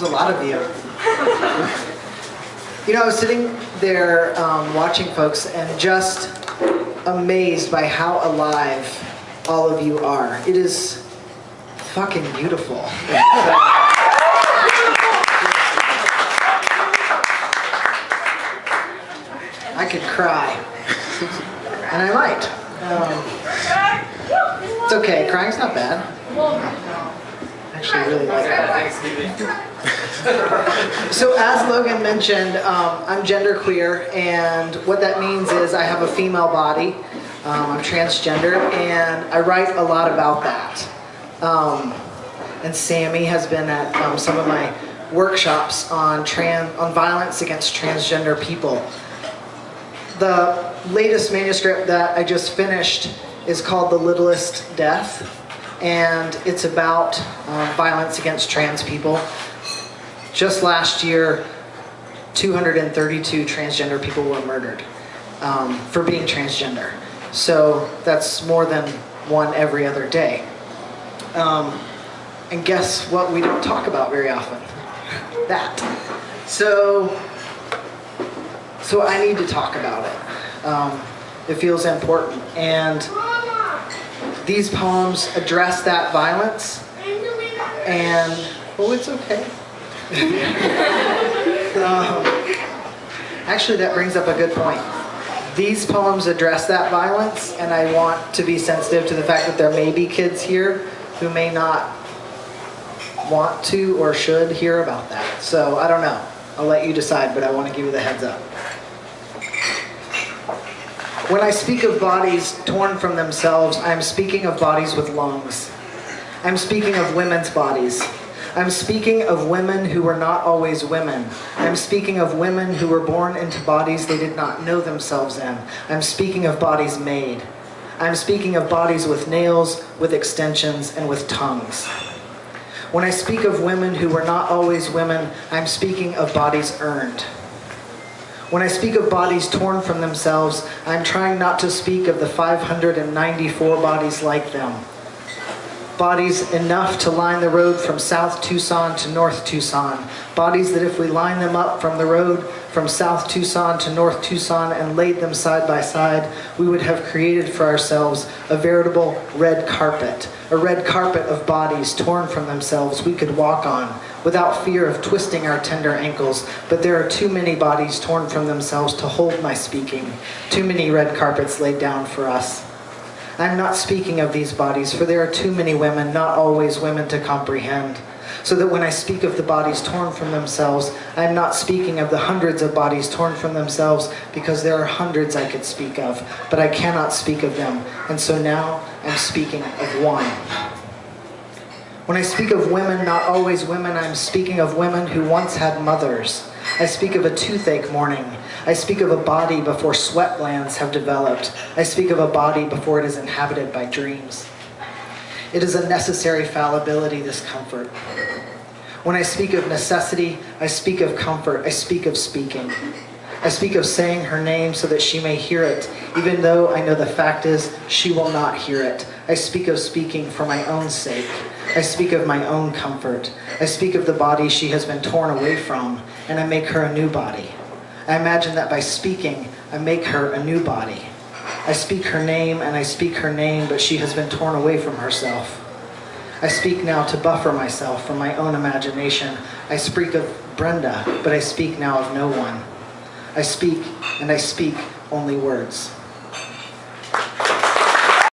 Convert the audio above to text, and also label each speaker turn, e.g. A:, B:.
A: There's a lot of you. You know, I was sitting there watching folks and just amazed by how alive all of you are. It is fucking beautiful. I could cry, and I might. It's okay, crying's not bad. I actually really like that. So as Logan mentioned, I'm genderqueer, and what that means is I have a female body. I'm transgender, and I write a lot about that. And Sammy has been at some of my workshops on violence against transgender people. The latest manuscript that I just finished is called The Littlest Death, and it's about violence against trans people. Just last year, 232 transgender people were murdered for being transgender. So that's more than one every other day. And guess what we don't talk about very often? That. So I need to talk about it. It feels important. And these poems address that violence. And, oh, it's okay. Actually, that brings up a good point. These poems address that violence, and I want to be sensitive to the fact that there may be kids here who may not want to or should hear about that. So I don't know. I'll let you decide, but I want to give you the heads up. When I speak of bodies torn from themselves, I'm speaking of bodies with lungs. I'm speaking of women's bodies. I'm speaking of women who were not always women. I'm speaking of women who were born into bodies they did not know themselves in. I'm speaking of bodies made. I'm speaking of bodies with nails, with extensions, and with tongues. When I speak of women who were not always women, I'm speaking of bodies earned. When I speak of bodies torn from themselves, I'm trying not to speak of the 594 bodies like them. Bodies enough to line the road from South Tucson to North Tucson. Bodies that if we line them up from the road from South Tucson to North Tucson and laid them side by side, we would have created for ourselves a veritable red carpet. A red carpet of bodies torn from themselves we could walk on without fear of twisting our tender ankles. But there are too many bodies torn from themselves to hold my speaking. Too many red carpets laid down for us. I'm not speaking of these bodies, for there are too many women, not always women, to comprehend. So that when I speak of the bodies torn from themselves, I'm not speaking of the hundreds of bodies torn from themselves, because there are hundreds I could speak of, but I cannot speak of them. And so now I'm speaking of one. When I speak of women, not always women, I'm speaking of women who once had mothers. I speak of a toothache morning. I speak of a body before sweat glands have developed. I speak of a body before it is inhabited by dreams. It is a necessary fallibility, this comfort. When I speak of necessity, I speak of comfort. I speak of speaking. I speak of saying her name so that she may hear it, even though I know the fact is she will not hear it. I speak of speaking for my own sake. I speak of my own comfort. I speak of the body she has been torn away from, and I make her a new body. I imagine that by speaking, I make her a new body. I speak her name, and I speak her name, but she has been torn away from herself. I speak now to buffer myself from my own imagination. I speak of Brenda, but I speak now of no one. I speak, and I speak only words.